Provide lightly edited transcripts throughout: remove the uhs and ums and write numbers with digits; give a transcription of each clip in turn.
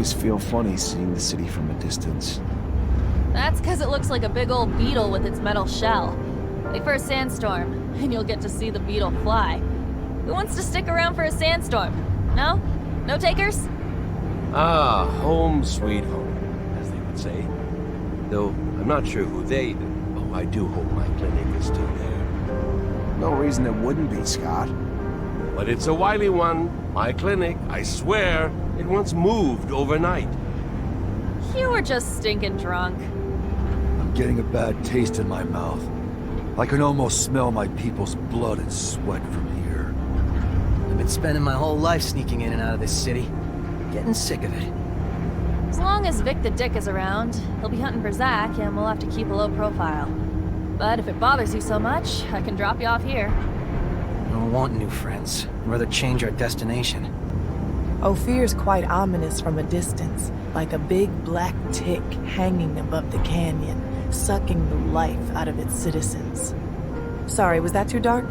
always feel funny seeing the city from a distance. That's because it looks like a big old beetle with its metal shell. Wait for a sandstorm, and you'll get to see the beetle fly. Who wants to stick around for a sandstorm? No? No takers? Ah, home sweet home, as they would say. Though, I'm not sure who they... Oh, I do hope my clinic is still there. No reason it wouldn't be, Scott. But it's a wily one. My clinic, I swear, it once moved overnight. You were just stinking drunk. I'm getting a bad taste in my mouth. I can almost smell my people's blood and sweat from here. I've been spending my whole life sneaking in and out of this city. Getting sick of it. As long as Vic the Dick is around, he'll be hunting for Zach, and we'll have to keep a low profile. But if it bothers you so much, I can drop you off here. I don't want new friends. I'd rather change our destination. Ophir's quite ominous from a distance, like a big black tick hanging above the canyon, sucking the life out of its citizens. Sorry, was that too dark?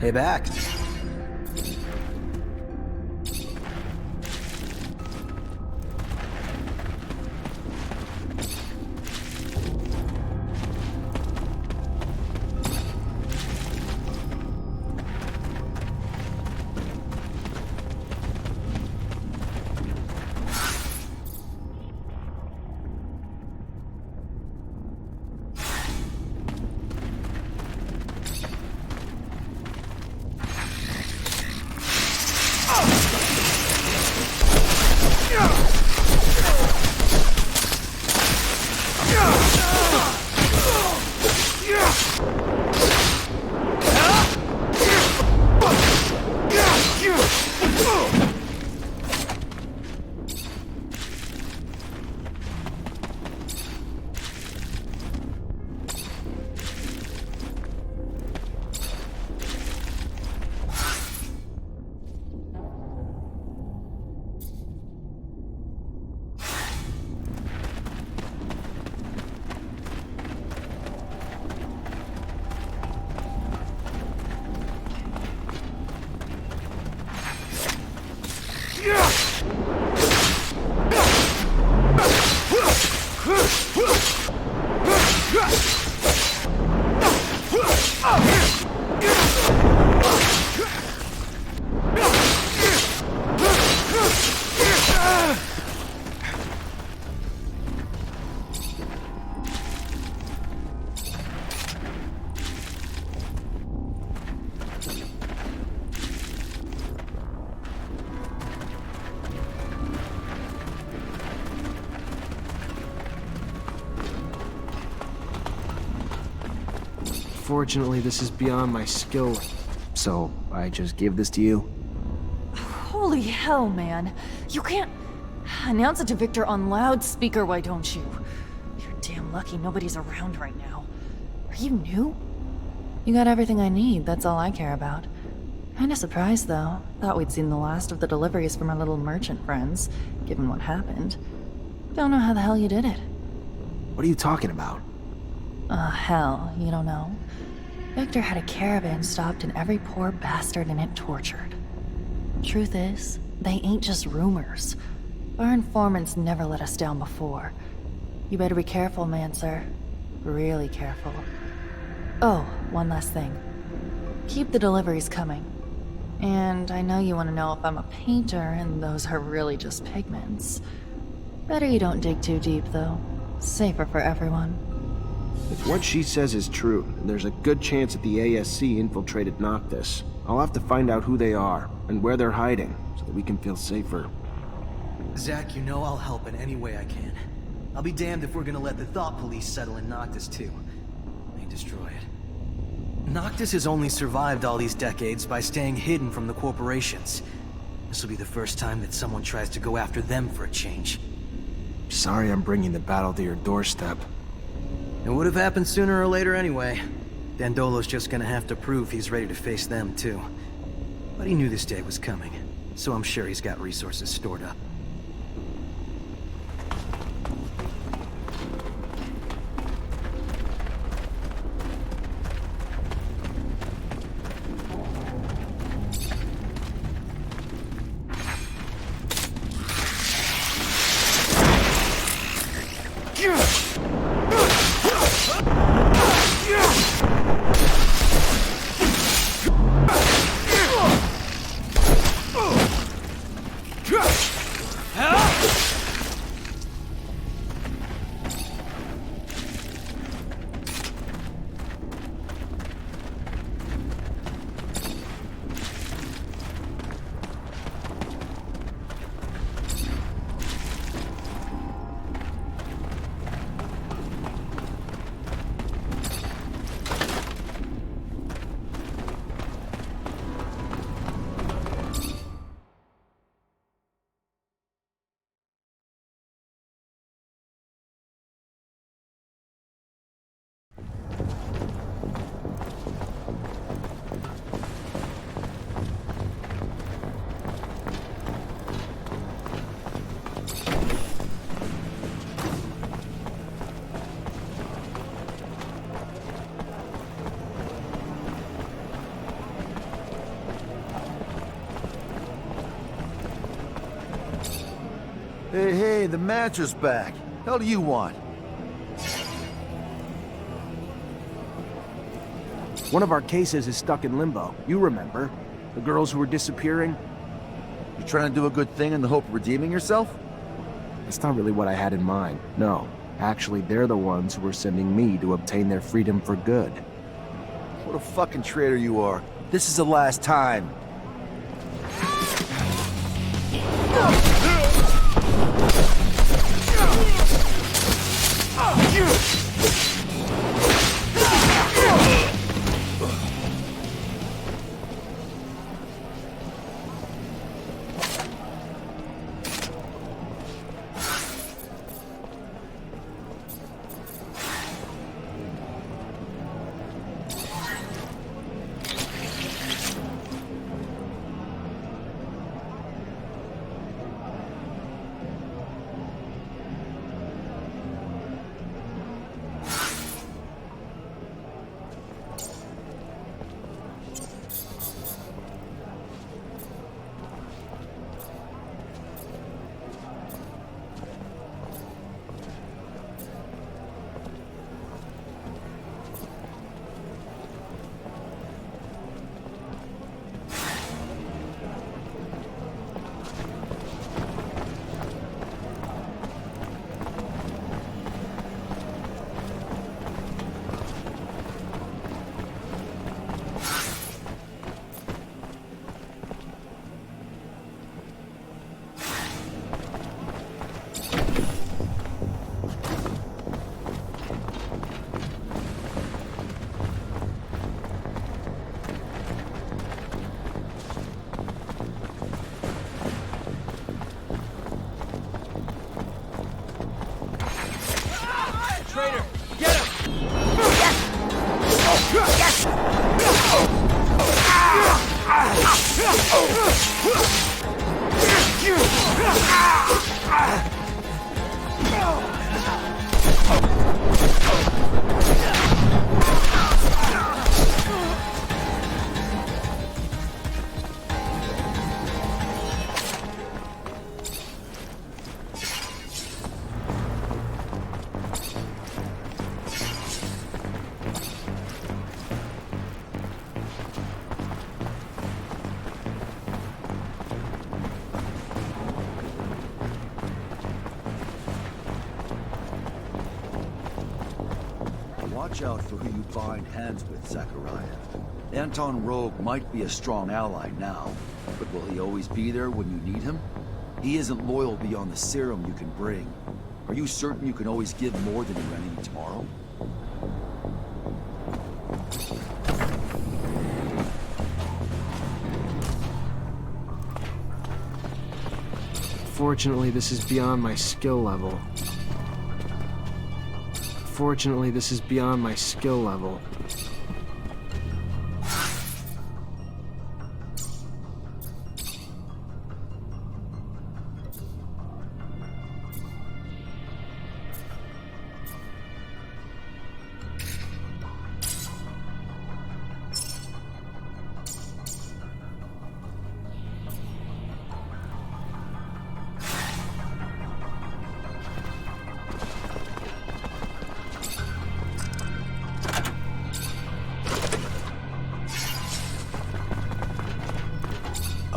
Hey, back. Unfortunately, this is beyond my skill. So, I just give this to you? Holy hell, man. You can't... Announce it to Victor on loudspeaker, why don't you? You're damn lucky nobody's around right now. Are you new? You got everything I need, that's all I care about. Kinda surprised, though. Thought we'd seen the last of the deliveries from our little merchant friends, given what happened. Don't know how the hell you did it. What are you talking about? Hell, you don't know? Victor had a caravan stopped and every poor bastard in it tortured. Truth is, they ain't just rumors. Our informants never let us down before. You better be careful, Mancer. Really careful. Oh, one last thing. Keep the deliveries coming. And I know you want to know if I'm a painter, and those are really just pigments. Better you don't dig too deep, though. Safer for everyone. If what she says is true, then there's a good chance that the ASC infiltrated Noctis. I'll have to find out who they are, and where they're hiding, so that we can feel safer. Zach, you know I'll help in any way I can. I'll be damned if we're gonna let the Thought Police settle in Noctis too. They destroy it. Noctis has only survived all these decades by staying hidden from the corporations. This will be the first time that someone tries to go after them for a change. Sorry I'm bringing the battle to your doorstep. It would have happened sooner or later anyway. Dandolo's just gonna have to prove he's ready to face them too. But he knew this day was coming, so I'm sure he's got resources stored up. Hey, the Mancer's back. Hell do you want? One of our cases is stuck in limbo. You remember? The girls who were disappearing? You trying to do a good thing in the hope of redeeming yourself? That's not really what I had in mind. No. Actually, they're the ones who were sending me to obtain their freedom for good. What a fucking traitor you are. This is the last time. watch out for who you bind hands with, Zachariah. Anton Rogue might be a strong ally now, but will he always be there when you need him? He isn't loyal beyond the serum you can bring. Are you certain you can always give more than your enemy tomorrow? Fortunately, this is beyond my skill level. Fortunately, this is beyond my skill level.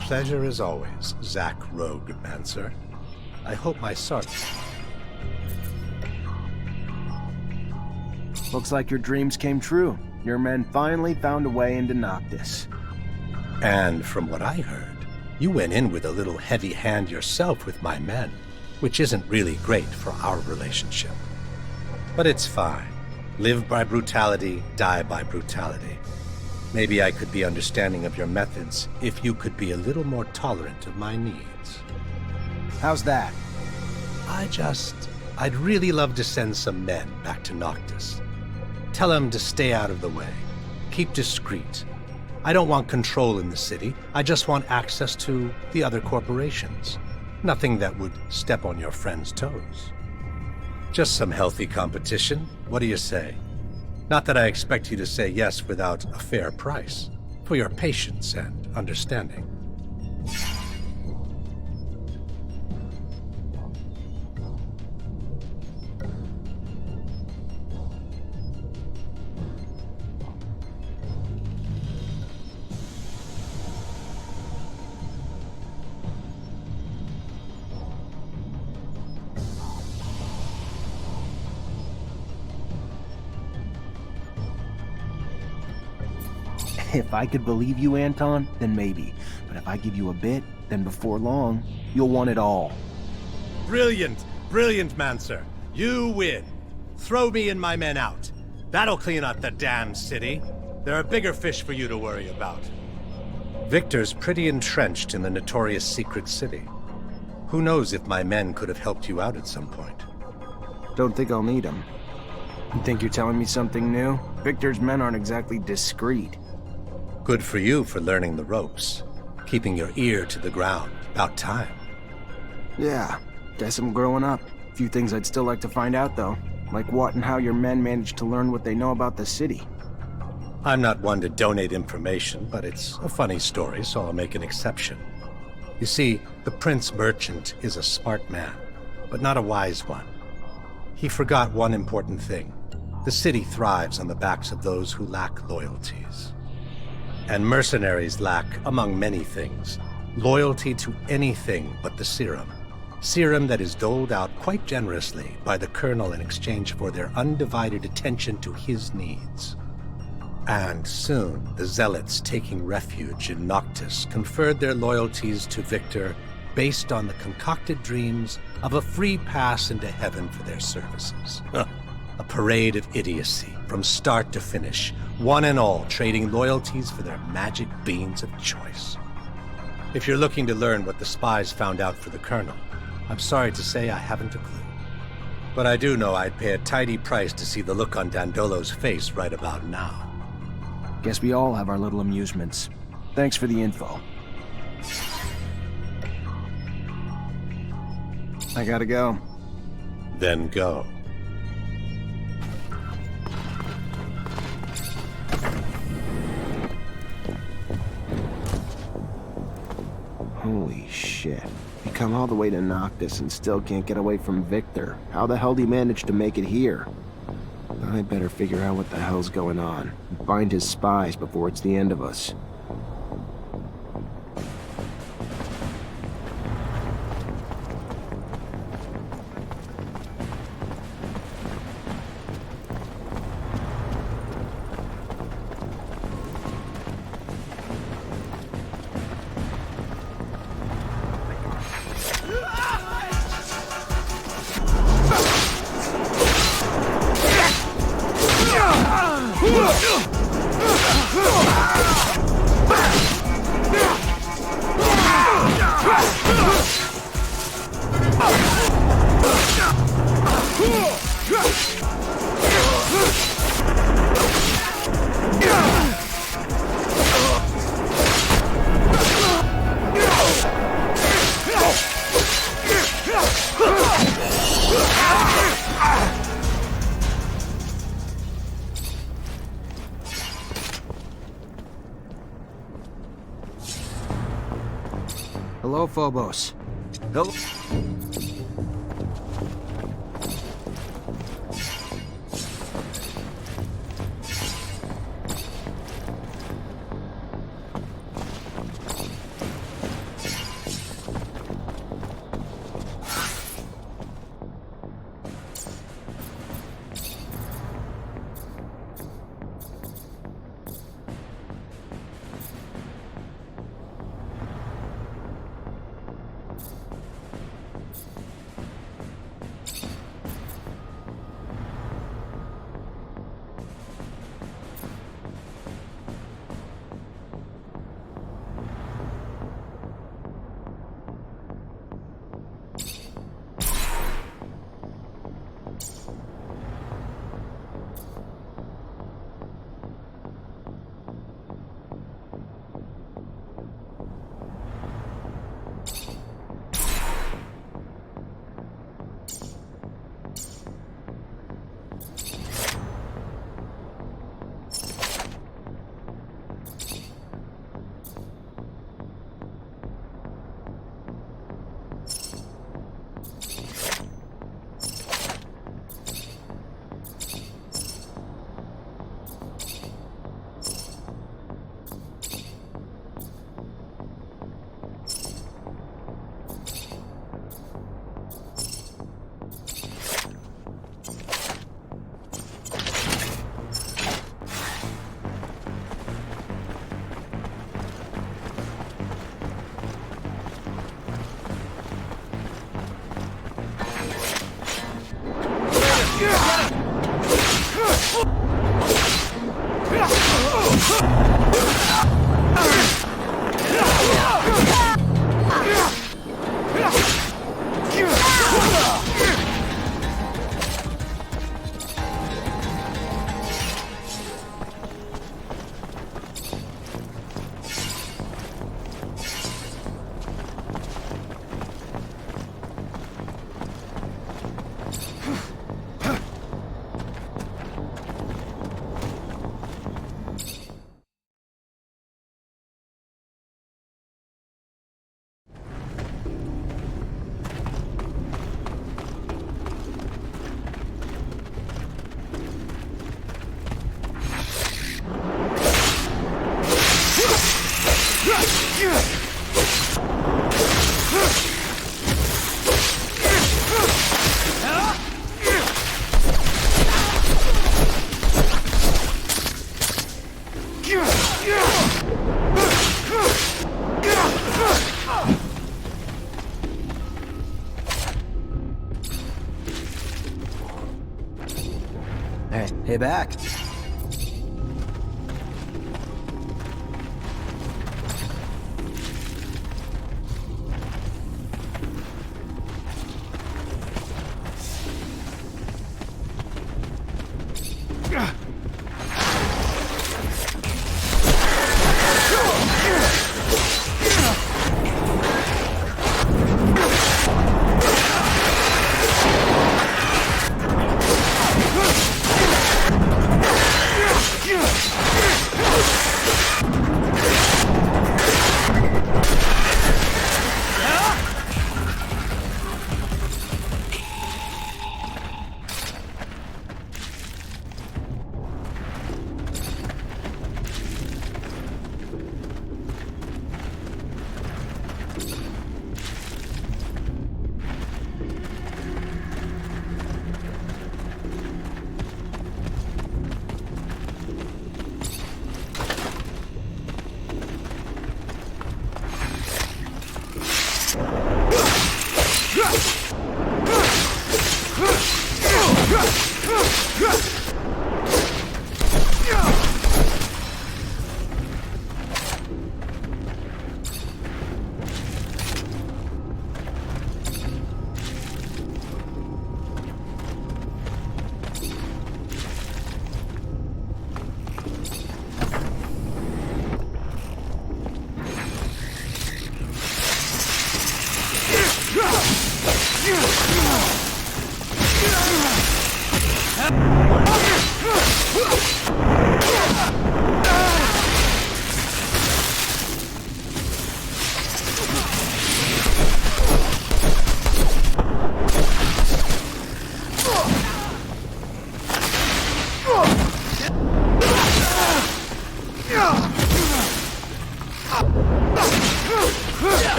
Pleasure as always, Zach Rogue-Mancer. I hope my sergeant... Looks like your dreams came true. Your men finally found a way into Noctis. And from what I heard, you went in with a little heavy hand yourself with my men, which isn't really great for our relationship. But it's fine. Live by brutality, die by brutality. Maybe I could be understanding of your methods if you could be a little more tolerant of my needs. How's that? I'd really love to send some men back to Noctis. Tell them to stay out of the way. Keep discreet. I don't want control in the city. I just want access to the other corporations. Nothing that would step on your friend's toes. Just some healthy competition. What do you say? Not that I expect you to say yes without a fair price, for your patience and understanding. If I could believe you, Anton, then maybe. But if I give you a bit, then before long, you'll want it all. Brilliant, brilliant, Mancer. You win. Throw me and my men out. That'll clean up the damn city. There are bigger fish for you to worry about. Victor's pretty entrenched in the notorious secret city. Who knows if my men could have helped you out at some point. Don't think I'll need them. You think you're telling me something new? Victor's men aren't exactly discreet. Good for you for learning the ropes. Keeping your ear to the ground. About time. Yeah, guess I'm growing up. A few things I'd still like to find out, though. Like what and how your men managed to learn what they know about the city. I'm not one to donate information, but it's a funny story, so I'll make an exception. You see, the Prince Merchant is a smart man, but not a wise one. He forgot one important thing. The city thrives on the backs of those who lack loyalties. And mercenaries lack, among many things, loyalty to anything but the serum. Serum that is doled out quite generously by the Colonel in exchange for their undivided attention to his needs. And soon, the Zealots taking refuge in Noctis conferred their loyalties to Victor based on the concocted dreams of a free pass into heaven for their services. A parade of idiocy, from start to finish, one and all trading loyalties for their magic beans of choice. If you're looking to learn what the spies found out for the Colonel, I'm sorry to say I haven't a clue. But I do know I'd pay a tidy price to see the look on Dandolo's face right about now. Guess we all have our little amusements. Thanks for the info. I gotta go. Then go. Holy shit. You come all the way to Noctis and still can't get away from Victor. How the hell did he manage to make it here? I better figure out what the hell's going on. And find his spies before it's the end of us. Hello, Phobos. Hello. Hey, back.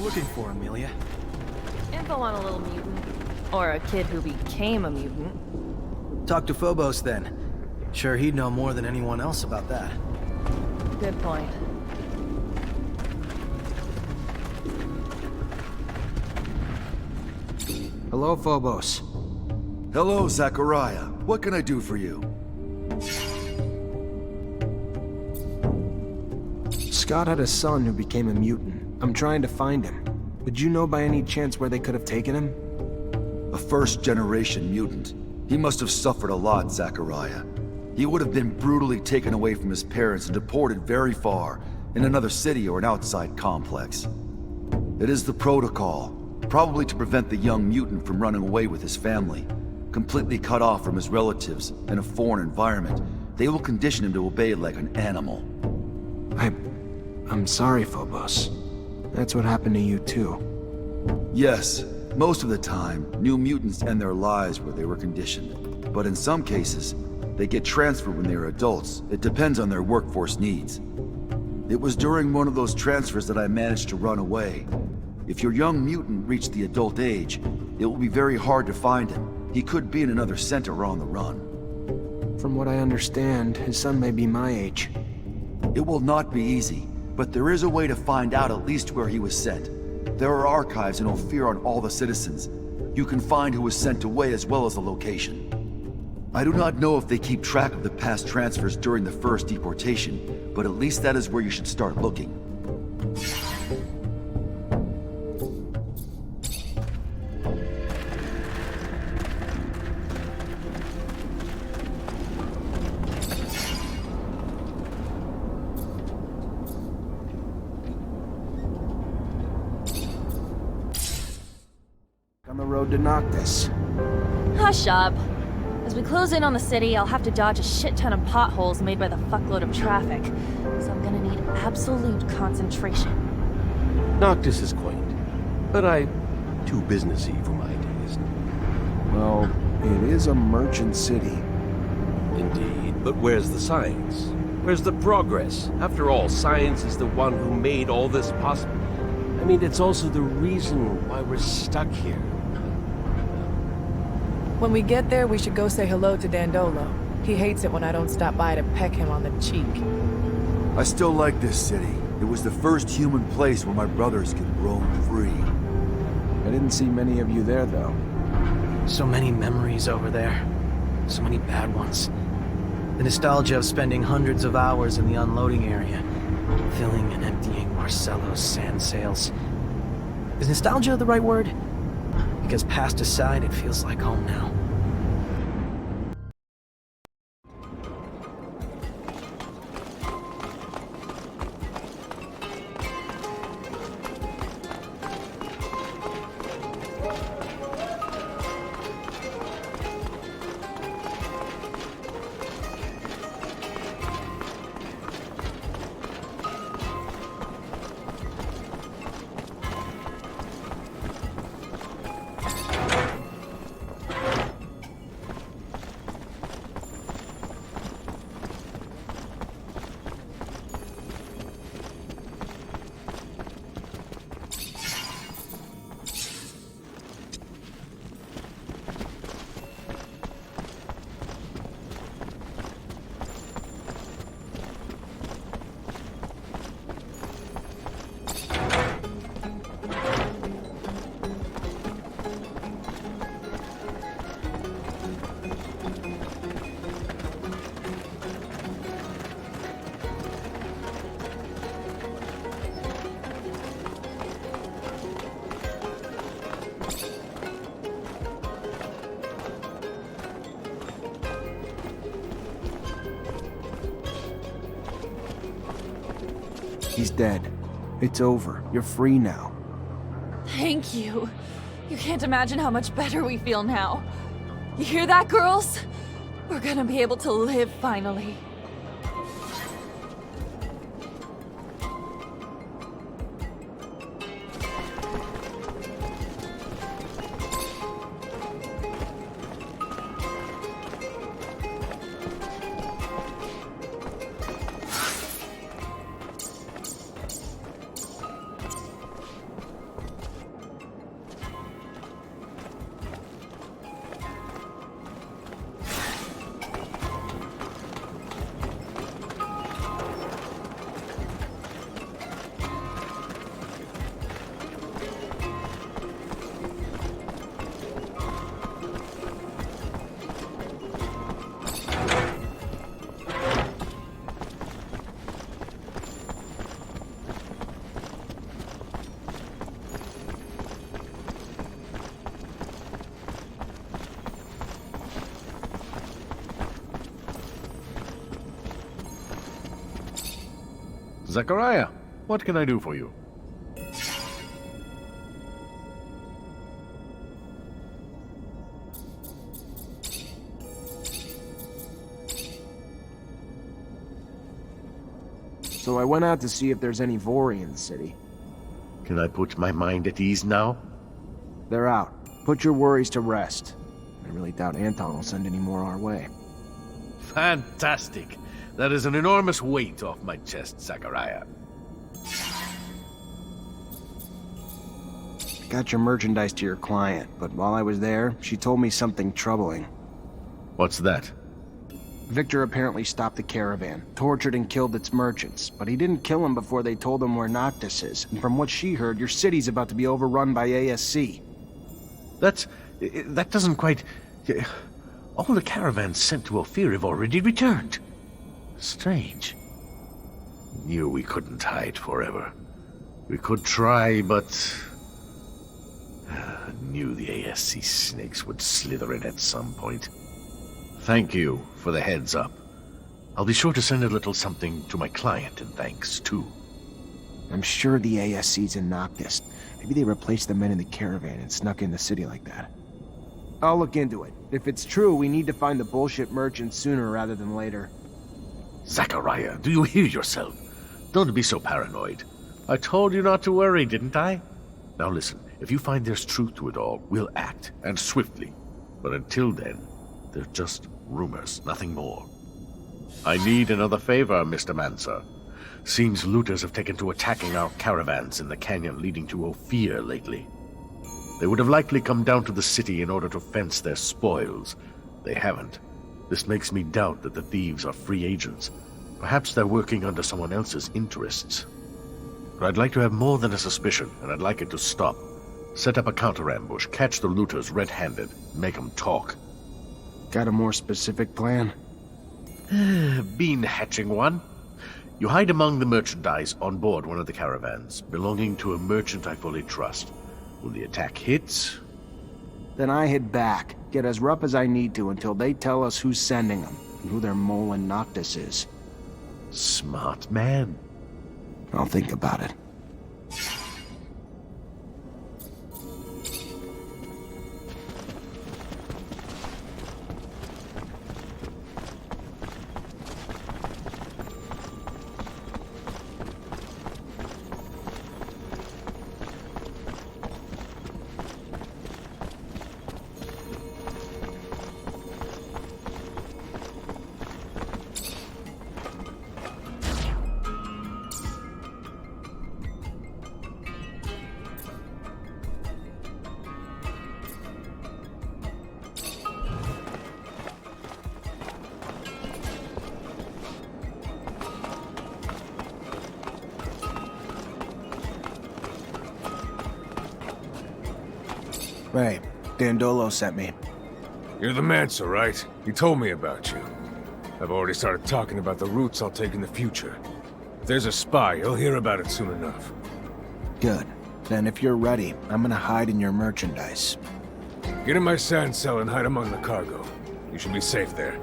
looking for, Amelia? Info on a little mutant. Or a kid who became a mutant. Talk to Phobos then. Sure, he'd know more than anyone else about that. Good point. Hello, Phobos. Hello, Zachariah. What can I do for you? Scott had a son who became a mutant. I'm trying to find him. Would you know by any chance where they could have taken him? A first-generation mutant. He must have suffered a lot, Zachariah. He would have been brutally taken away from his parents and deported very far, in another city or an outside complex. It is the protocol, probably to prevent the young mutant from running away with his family. Completely cut off from his relatives in a foreign environment, they will condition him to obey like an animal. I'm sorry, Phobos. That's what happened to you too. Yes, most of the time, new mutants end their lives where they were conditioned. But in some cases, they get transferred when they're adults. It depends on their workforce needs. It was during one of those transfers that I managed to run away. If your young mutant reached the adult age, it will be very hard to find him. He could be in another center on the run. From what I understand, his son may be my age. It will not be easy, but there is a way to find out at least where he was sent. There are archives in Ophir on all the citizens. You can find who was sent away as well as the location. I do not know if they keep track of the past transfers during the first deportation, but at least that is where you should start looking. On the road to Noctis. Hush up. As we close in on the city, I'll have to dodge a shit ton of potholes made by the fuckload of traffic. So I'm gonna need absolute concentration. Noctis is quaint, but I'm too businessy for my taste. Well, it is a merchant city. Indeed, but where's the science? Where's the progress? After all, science is the one who made all this possible. I mean, it's also the reason why we're stuck here. When we get there, we should go say hello to Dandolo. He hates it when I don't stop by to peck him on the cheek. I still like this city. It was the first human place where my brothers could roam free. I didn't see many of you there, though. So many memories over there. So many bad ones. The nostalgia of spending hundreds of hours in the unloading area, filling and emptying Marcello's sand sails. Is nostalgia the right word? Because past aside, it feels like home now. He's dead. It's over. You're free now. Thank you. You can't imagine how much better we feel now. You hear that, girls? We're gonna be able to live finally. Zachariah, what can I do for you? So I went out to see if there's any Vori in the city. Can I put my mind at ease now? They're out. Put your worries to rest. I really doubt Anton will send any more our way. Fantastic. That is an enormous weight off my chest, Zachariah. Got your merchandise to your client, but while I was there, she told me something troubling. What's that? Victor apparently stopped the caravan, tortured and killed its merchants, but he didn't kill them before they told him where Noctis is, and from what she heard, your city's about to be overrun by ASC. That doesn't quite... All the caravans sent to Ophir have already returned. Strange. Knew we couldn't hide forever. We could try, but... Knew the ASC snakes would slither in at some point. Thank you for the heads up. I'll be sure to send a little something to my client in thanks, too. I'm sure the ASC's in Noctis. Maybe they replaced the men in the caravan and snuck in the city like that. I'll look into it. If it's true, we need to find the bullshit merchant sooner rather than later. Zachariah, do you hear yourself? Don't be so paranoid. I told you not to worry, didn't I? Now listen, if you find there's truth to it all, we'll act, and swiftly. But until then, they're just rumors, nothing more. I need another favor, Mr. Mancer. Seems looters have taken to attacking our caravans in the canyon leading to Ophir lately. They would have likely come down to the city in order to fence their spoils. They haven't. This makes me doubt that the thieves are free agents. Perhaps they're working under someone else's interests. But I'd like to have more than a suspicion, and I'd like it to stop. Set up a counter-ambush, catch the looters red-handed, make them talk. Got a more specific plan? Been hatching one. You hide among the merchandise on board one of the caravans, belonging to a merchant I fully trust. When the attack hits... Then I head back, get as rough as I need to until they tell us who's sending them, and who their mole in Noctis is. Smart man. I'll think about it. Hey, Dandolo sent me. You're the Mancer, right? He told me about you. I've already started talking about the routes I'll take in the future. If there's a spy, he'll hear about it soon enough. Good. Then if you're ready, I'm gonna hide in your merchandise. Get in my sand cell and hide among the cargo. You should be safe there.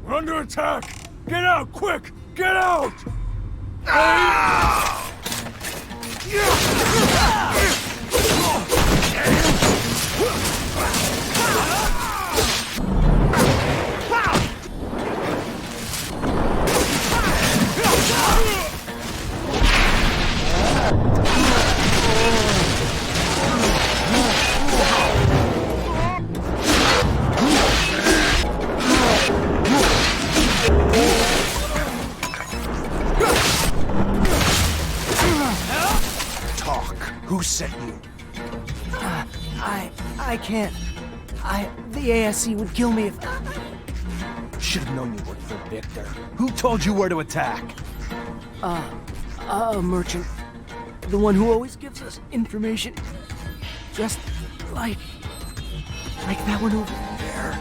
We're under attack! Get out, quick! Get out! Who sent you? I can't. The ASC would kill me if... Should have known you worked for Victor. Who told you where to attack? A merchant. The one who always gives us information. Just like that one over there.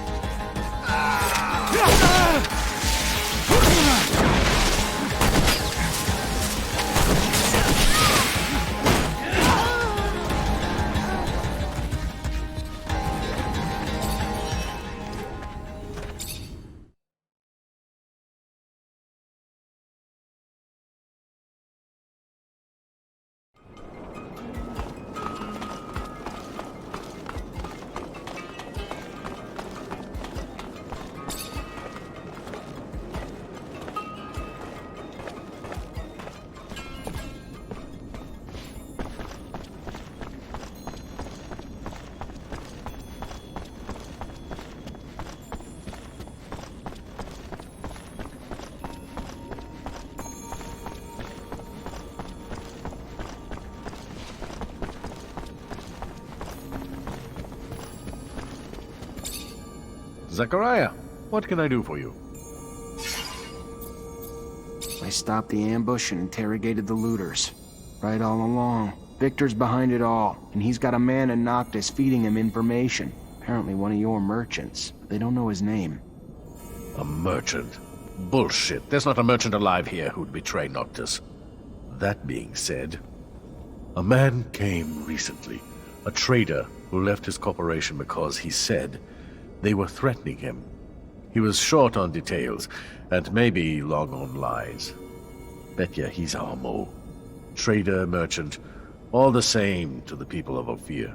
Zachariah, what can I do for you? I stopped the ambush and interrogated the looters. Right all along. Victor's behind it all, and he's got a man in Noctis feeding him information. Apparently one of your merchants. They don't know his name. A merchant? Bullshit. There's not a merchant alive here who'd betray Noctis. That being said, a man came recently. A trader who left his corporation because he said they were threatening him. He was short on details, and maybe long on lies. Bet ya he's our Mo. Trader, merchant, all the same to the people of Ophir.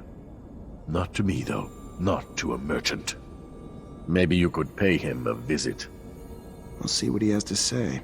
Not to me, though. Not to a merchant. Maybe you could pay him a visit. We'll see what he has to say.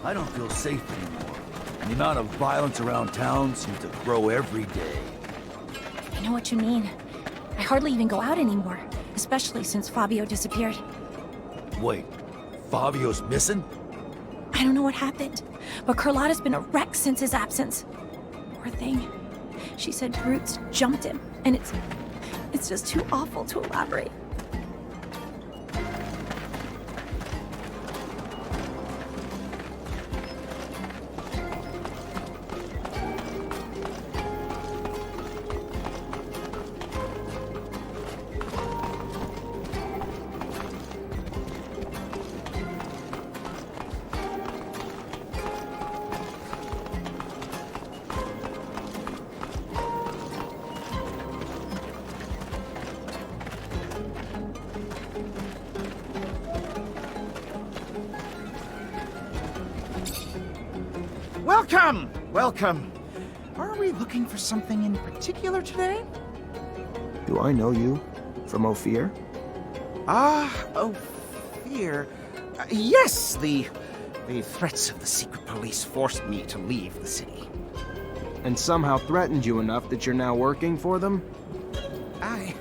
I don't feel safe anymore. And the amount of violence around town seems to grow every day. I know what you mean. I hardly even go out anymore, especially since Fabio disappeared. Wait, Fabio's missing? I don't know what happened, but Carlotta's been a wreck since his absence. Poor thing. She said brutes jumped him, and it's just too awful to elaborate. Welcome! Welcome. Are we looking for something in particular today? Do I know you? From Ophir? Ophir. Yes, the threats of the secret police forced me to leave the city. And somehow threatened you enough that you're now working for them? I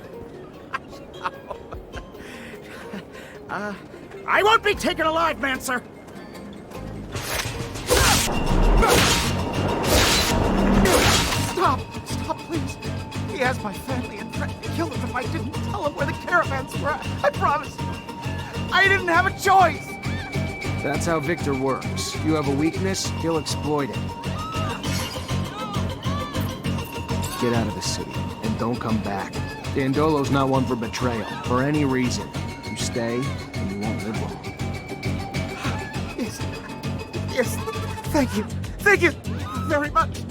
won't be taken alive, Mancer! Stop, please. He has my family and threatened to kill them if I didn't tell him where the caravans were. I promise. I didn't have a choice. That's how Victor works. You have a weakness, he'll exploit it. Get out of the city, and don't come back. Dandolo's not one for betrayal, for any reason. You stay, and you won't live long. Yes. Thank you. Thank you very much.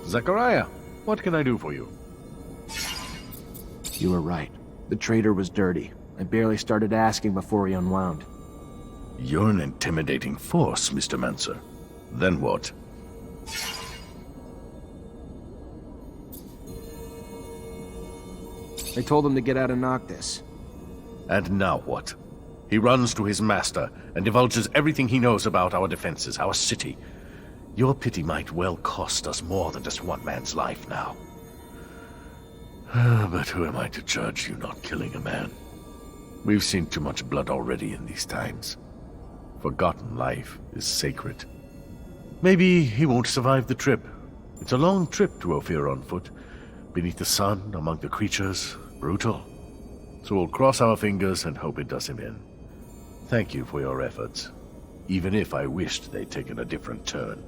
Zachariah, what can I do for you? You were right. The traitor was dirty. I barely started asking before he unwound. You're an intimidating force, Mr. Mancer. Then what? I told him to get out of Noctis. And now what? He runs to his master and divulges everything he knows about our defenses, our city. Your pity might well cost us more than just one man's life now. But who am I to judge you not killing a man? We've seen too much blood already in these times. Forgotten life is sacred. Maybe he won't survive the trip. It's a long trip to Ophir on foot. Beneath the sun, among the creatures, brutal. So we'll cross our fingers and hope it does him in. Thank you for your efforts, even if I wished they'd taken a different turn.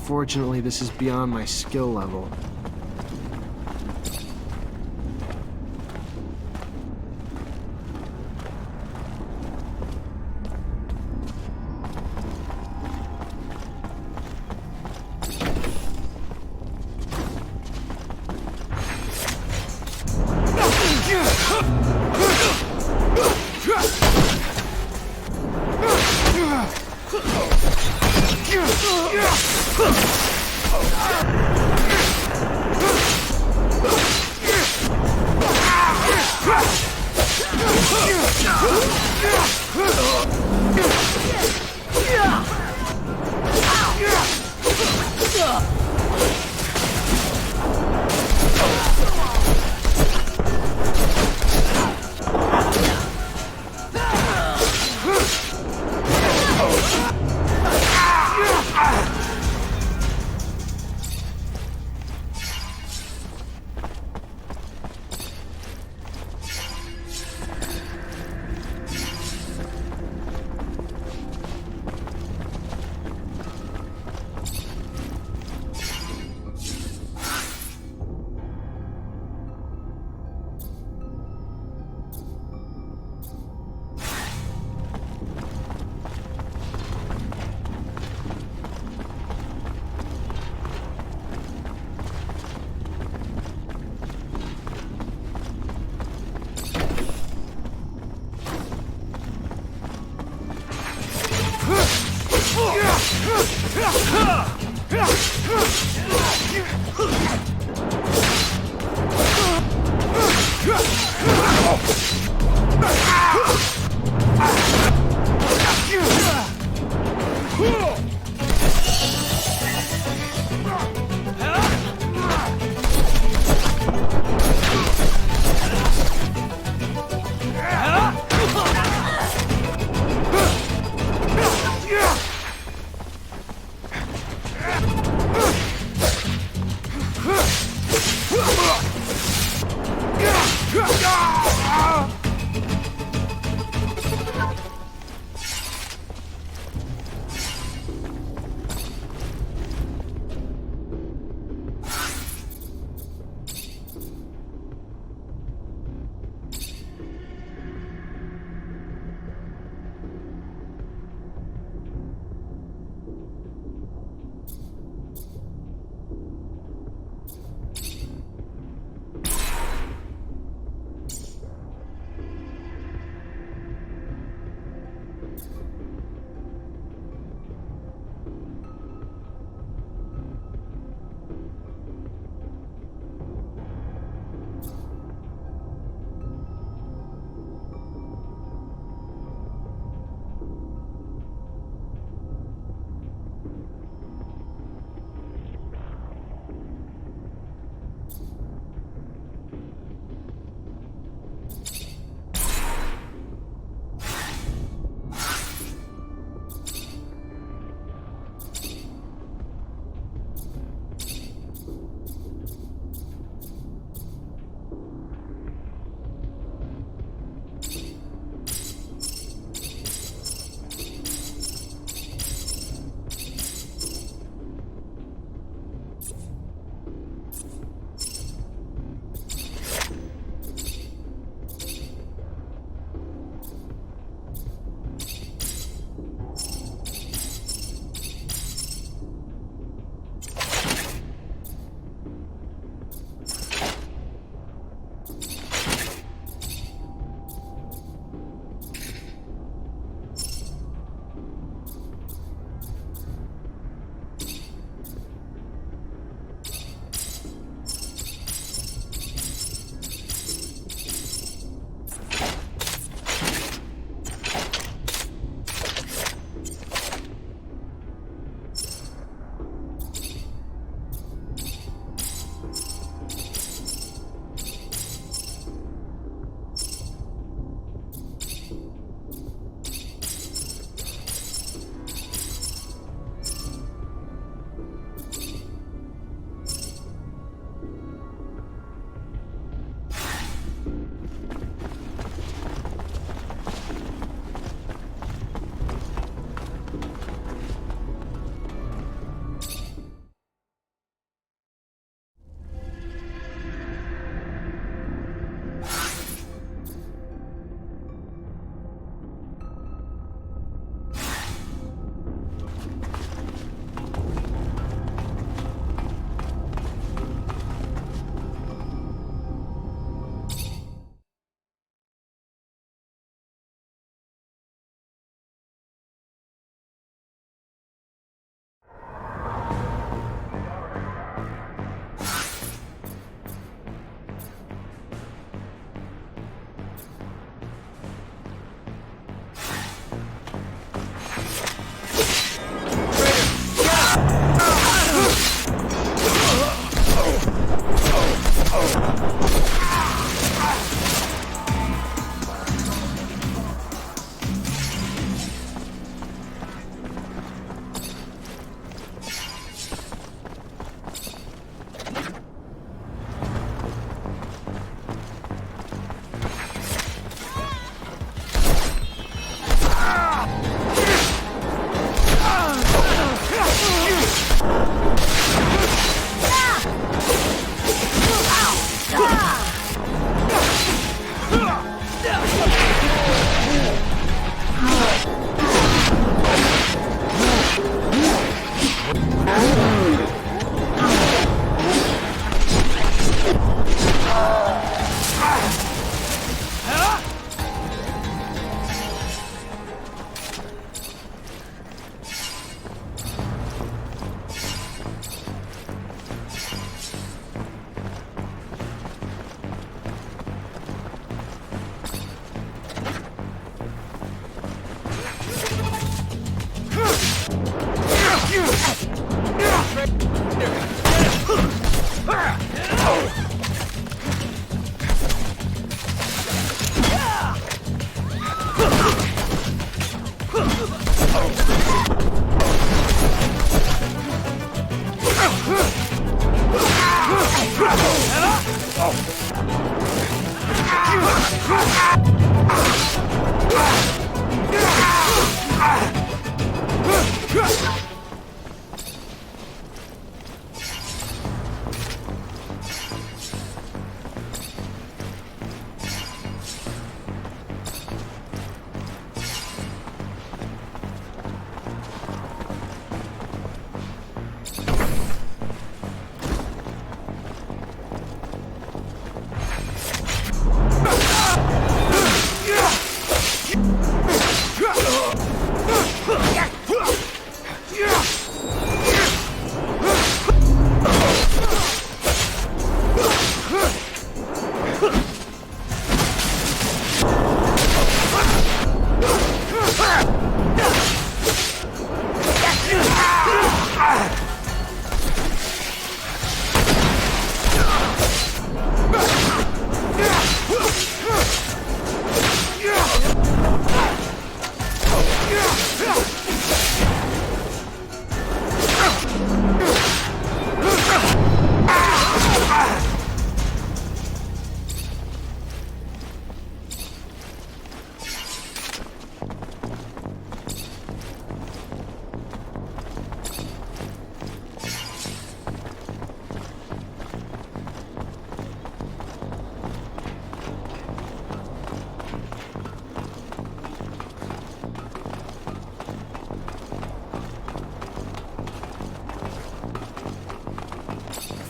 Fortunately, this is beyond my skill level.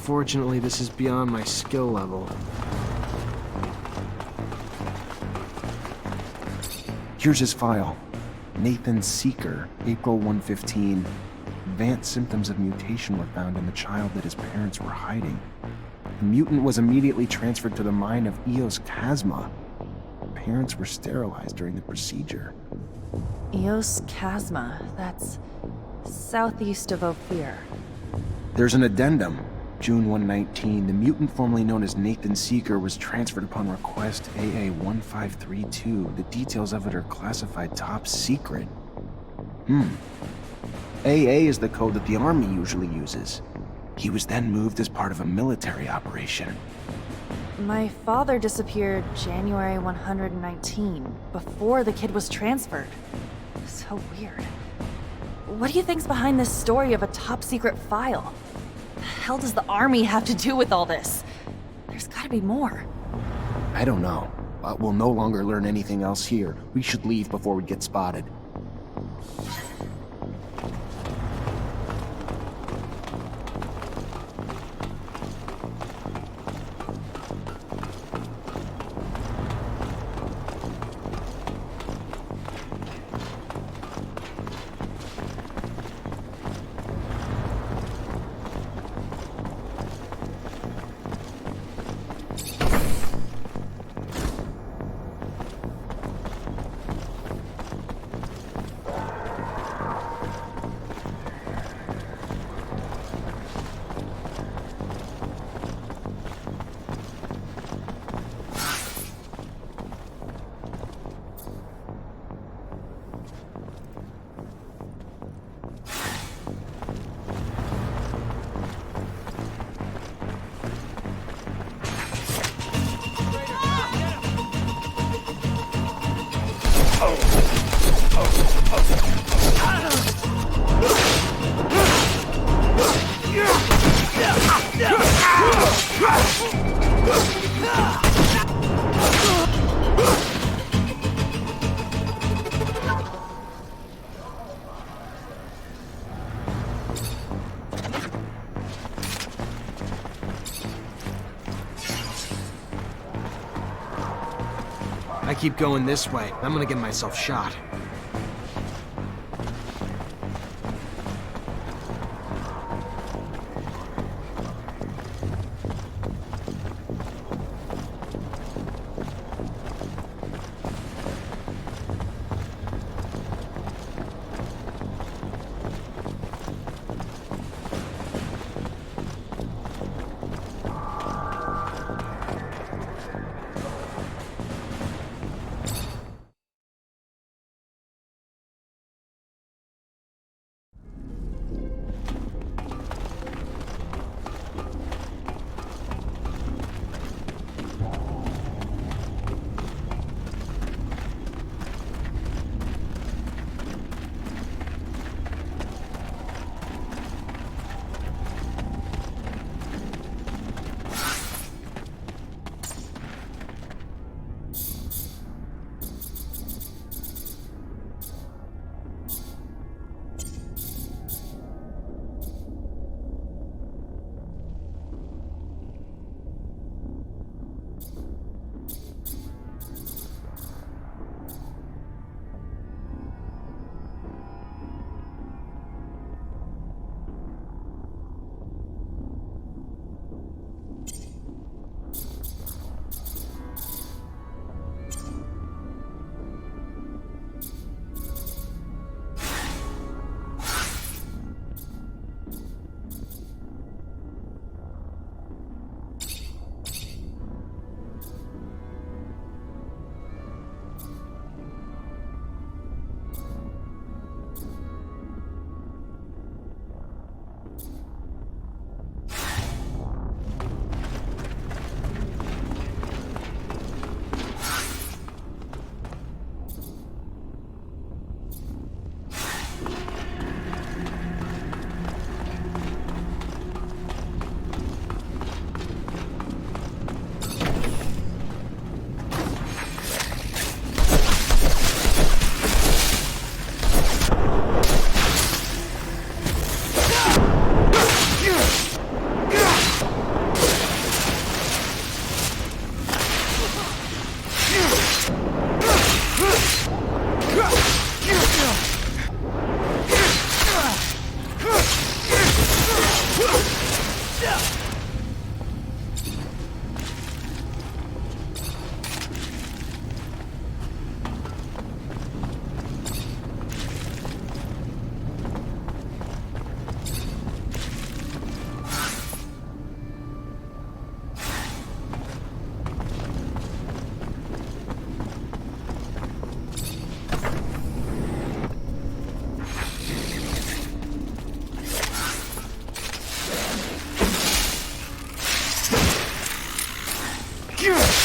Fortunately, this is beyond my skill level. Here's his file. Nathan Seeker, April 115. Advanced symptoms of mutation were found in the child that his parents were hiding. The mutant was immediately transferred to the mine of Eos Chasma. The parents were sterilized during the procedure. Eos Chasma, that's southeast of Ophir. There's an addendum. June 119, the mutant formerly known as Nathan Seeker was transferred upon request AA-1532. The details of it are classified top secret. AA is the code that the Army usually uses. He was then moved as part of a military operation. My father disappeared January 119, before the kid was transferred. So weird. What do you think's behind this story of a top secret file? The hell does the Army have to do with all this? There's gotta be more. I don't know, but we'll no longer learn anything else here. We should leave before we get spotted. I keep going this way. I'm gonna get myself shot. Get him!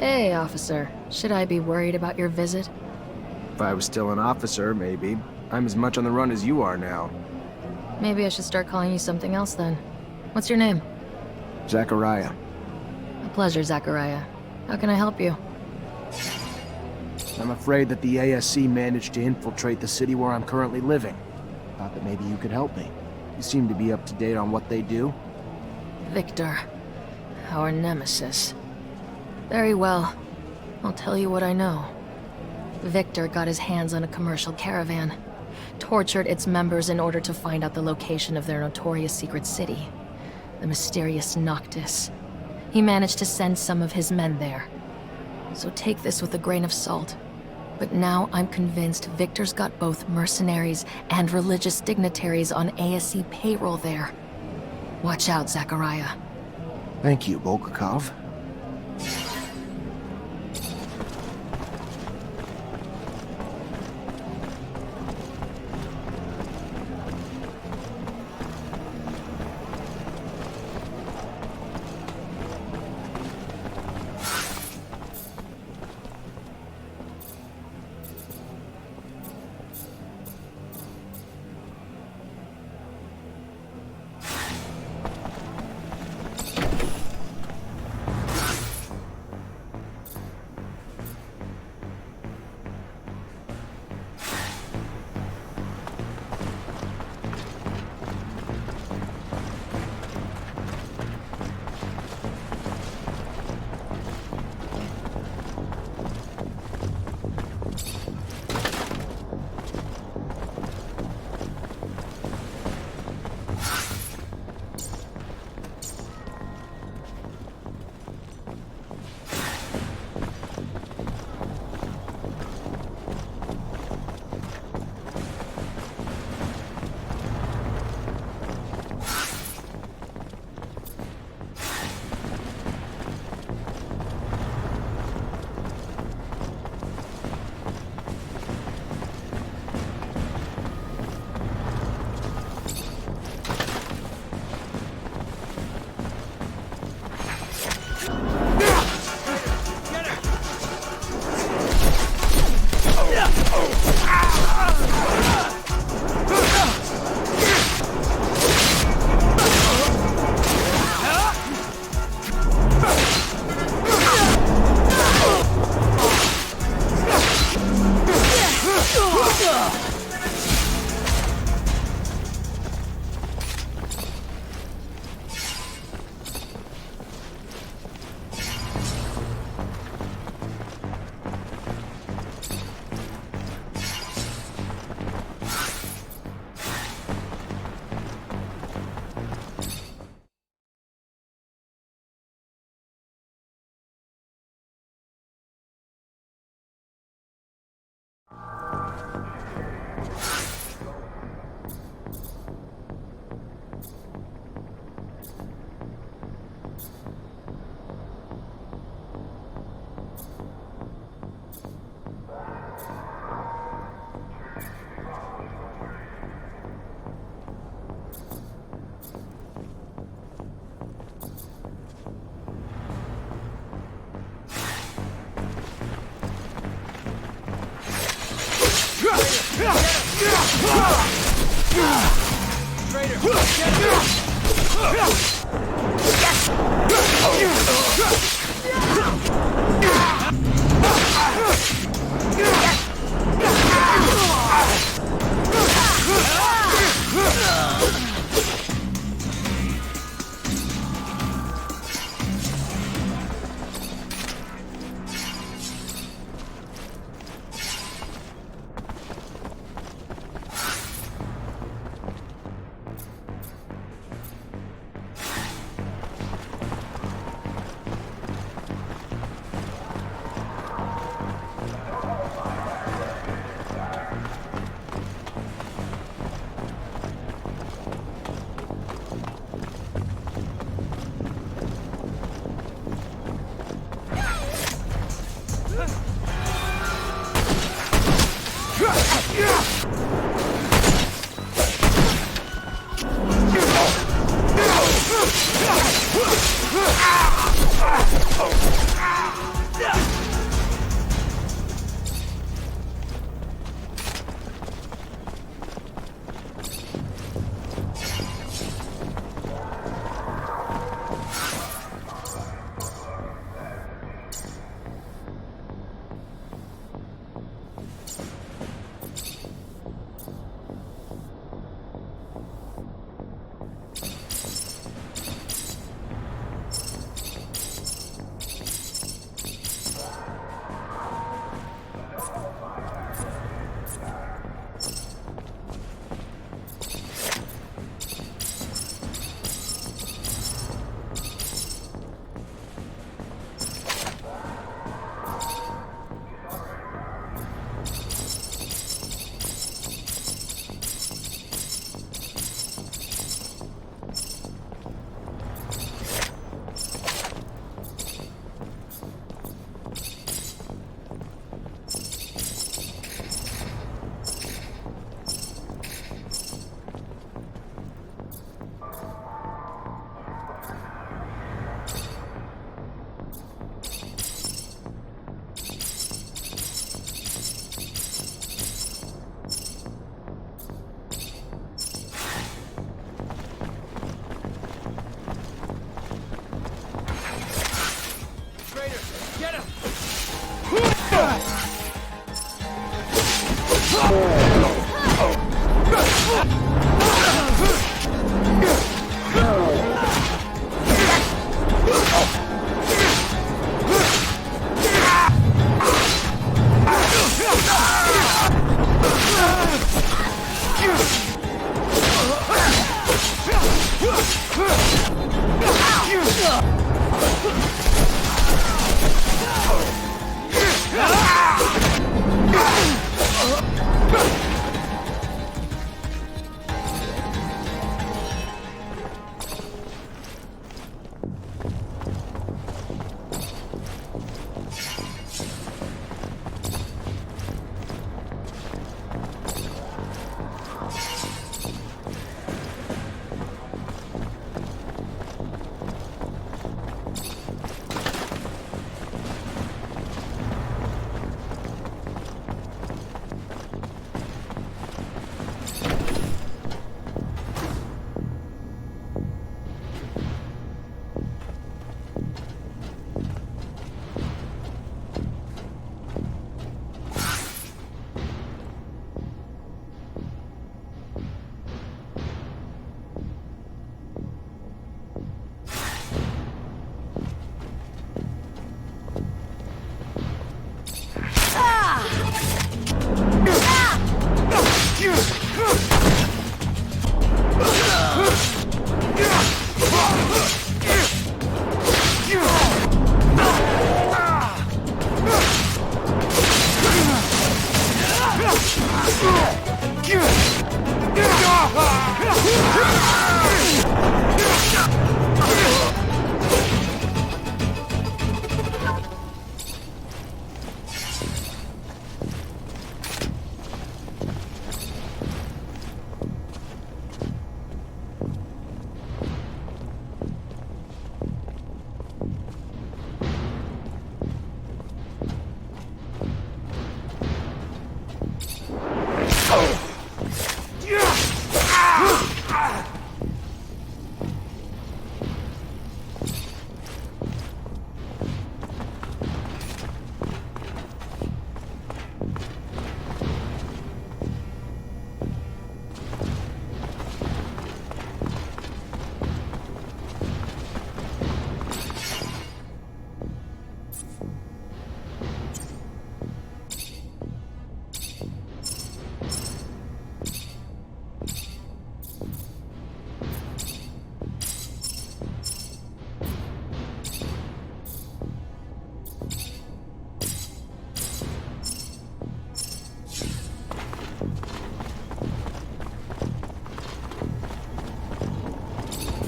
Hey, officer. Should I be worried about your visit? If I was still an officer, maybe. I'm as much on the run as you are now. Maybe I should start calling you something else then. What's your name? Zachariah. A pleasure, Zachariah. How can I help you? I'm afraid that the ASC managed to infiltrate the city where I'm currently living. Thought that maybe you could help me. You seem to be up to date on what they do. Victor. Our nemesis. Very well. I'll tell you what I know. Victor got his hands on a commercial caravan, tortured its members in order to find out the location of their notorious secret city, the mysterious Noctis. He managed to send some of his men there. So take this with a grain of salt. But now I'm convinced Victor's got both mercenaries and religious dignitaries on ASC payroll there. Watch out, Zachariah. Thank you, Bulgakov.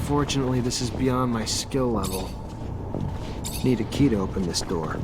Unfortunately, this is beyond my skill level. Need a key to open this door.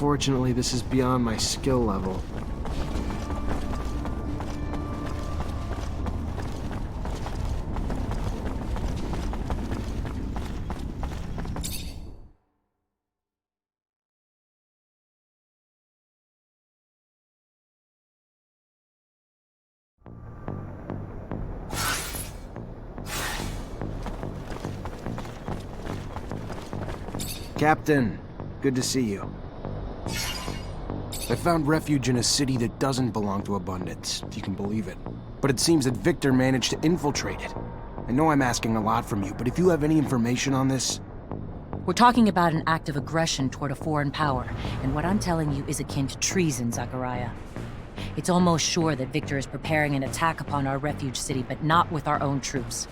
Unfortunately, this is beyond my skill level. Captain, good to see you. I found refuge in a city that doesn't belong to Abundance, if you can believe it. But it seems that Victor managed to infiltrate it. I know I'm asking a lot from you, but if you have any information on this... We're talking about an act of aggression toward a foreign power, and what I'm telling you is akin to treason, Zachariah. It's almost sure that Victor is preparing an attack upon our refuge city, but not with our own troops.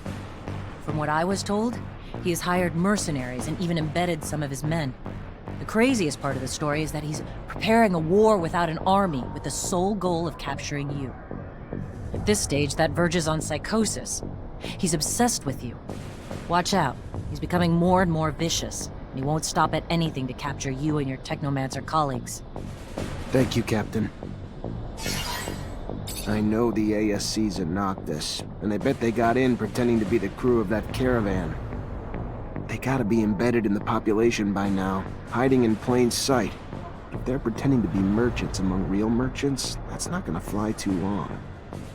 From what I was told, he has hired mercenaries and even embedded some of his men. The craziest part of the story is that he's preparing a war without an army with the sole goal of capturing you. At this stage, that verges on psychosis. He's obsessed with you. Watch out. He's becoming more and more vicious, and he won't stop at anything to capture you and your Technomancer colleagues. Thank you, Captain. I know the ASC's in Noctis, and I bet they got in pretending to be the crew of that caravan. They gotta be embedded in the population by now, hiding in plain sight. If they're pretending to be merchants among real merchants, that's not gonna fly too long.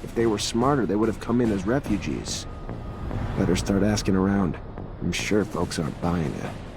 If they were smarter, they would have come in as refugees. Better start asking around. I'm sure folks aren't buying it.